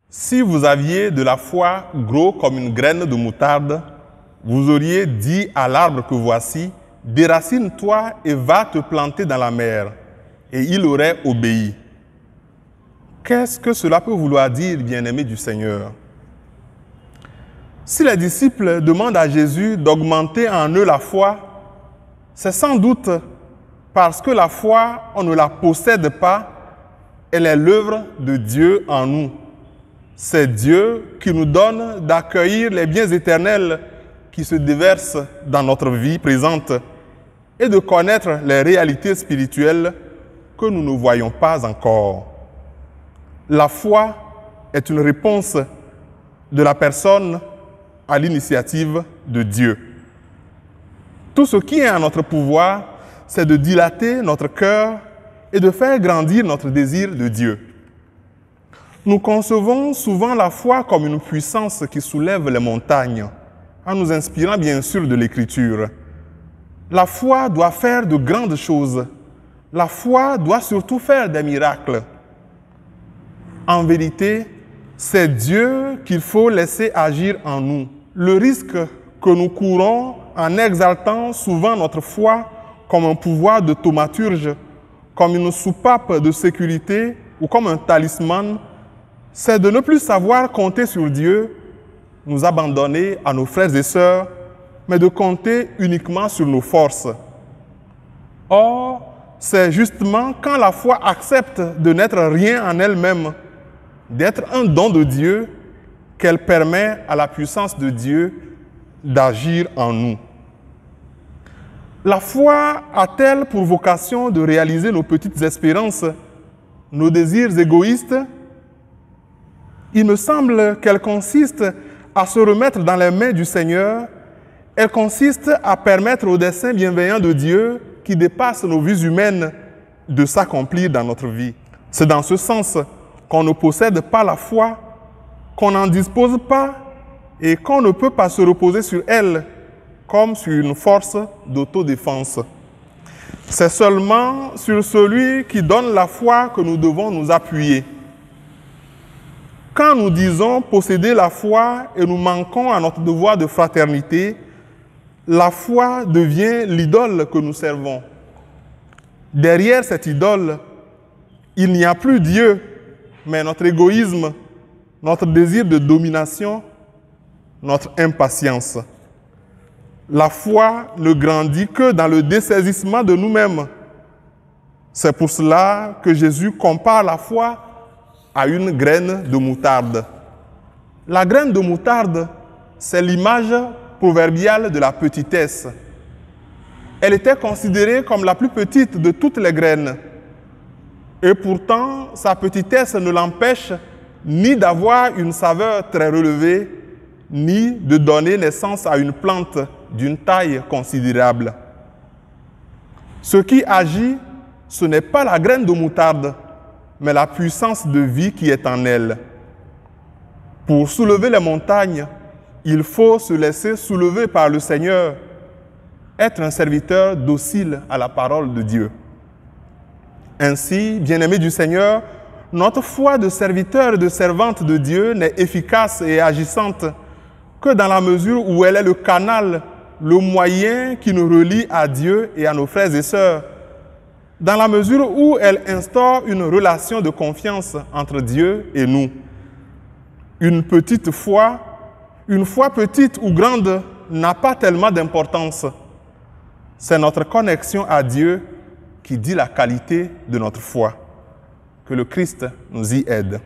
Si vous aviez de la foi gros comme une graine de moutarde, vous auriez dit à l'arbre que voici, « Déracine-toi et va te planter dans la mer. » Et il aurait obéi. Qu'est-ce que cela peut vouloir dire, bien-aimés du Seigneur? Si les disciples demandent à Jésus d'augmenter en eux la foi, c'est sans doute parce que la foi, on ne la possède pas, elle est l'œuvre de Dieu en nous. C'est Dieu qui nous donne d'accueillir les biens éternels qui se déversent dans notre vie présente et de connaître les réalités spirituelles que nous ne voyons pas encore. La foi est une réponse de la personne à l'initiative de Dieu. Tout ce qui est en notre pouvoir, c'est de dilater notre cœur et de faire grandir notre désir de Dieu. Nous concevons souvent la foi comme une puissance qui soulève les montagnes, en nous inspirant bien sûr de l'Écriture. La foi doit faire de grandes choses. La foi doit surtout faire des miracles. En vérité, c'est Dieu qu'il faut laisser agir en nous. Le risque que nous courons en exaltant souvent notre foi comme un pouvoir de thaumaturge, comme une soupape de sécurité ou comme un talisman, c'est de ne plus savoir compter sur Dieu, nous abandonner à nos frères et sœurs, mais de compter uniquement sur nos forces. Or, c'est justement quand la foi accepte de n'être rien en elle-même, d'être un don de Dieu, qu'elle permet à la puissance de Dieu d'agir en nous. La foi a-t-elle pour vocation de réaliser nos petites espérances, nos désirs égoïstes? Il me semble qu'elle consiste à se remettre dans les mains du Seigneur. Elle consiste à permettre au dessein bienveillant de Dieu, qui dépasse nos vies humaines, de s'accomplir dans notre vie. C'est dans ce sens qu'on ne possède pas la foi, qu'on n'en dispose pas et qu'on ne peut pas se reposer sur elle comme sur une force d'autodéfense. C'est seulement sur celui qui donne la foi que nous devons nous appuyer. Quand nous disons posséder la foi et nous manquons à notre devoir de fraternité, la foi devient l'idole que nous servons. Derrière cette idole, il n'y a plus Dieu, mais notre égoïsme, notre désir de domination, notre impatience. La foi ne grandit que dans le dessaisissement de nous-mêmes. C'est pour cela que Jésus compare la foi à une graine de moutarde. La graine de moutarde, c'est l'image proverbiale de la petitesse. Elle était considérée comme la plus petite de toutes les graines. Et pourtant, sa petitesse ne l'empêche ni d'avoir une saveur très relevée, ni de donner naissance à une plante d'une taille considérable. Ce qui agit, ce n'est pas la graine de moutarde, mais la puissance de vie qui est en elle. Pour soulever les montagnes, il faut se laisser soulever par le Seigneur, être un serviteur docile à la parole de Dieu. Ainsi, bien-aimés du Seigneur, notre foi de serviteur et de servante de Dieu n'est efficace et agissante que dans la mesure où elle est le canal, le moyen qui nous relie à Dieu et à nos frères et sœurs, dans la mesure où elle instaure une relation de confiance entre Dieu et nous. Une petite foi, une foi petite ou grande, n'a pas tellement d'importance. C'est notre connexion à Dieu qui dit la qualité de notre foi. Que le Christ nous y aide.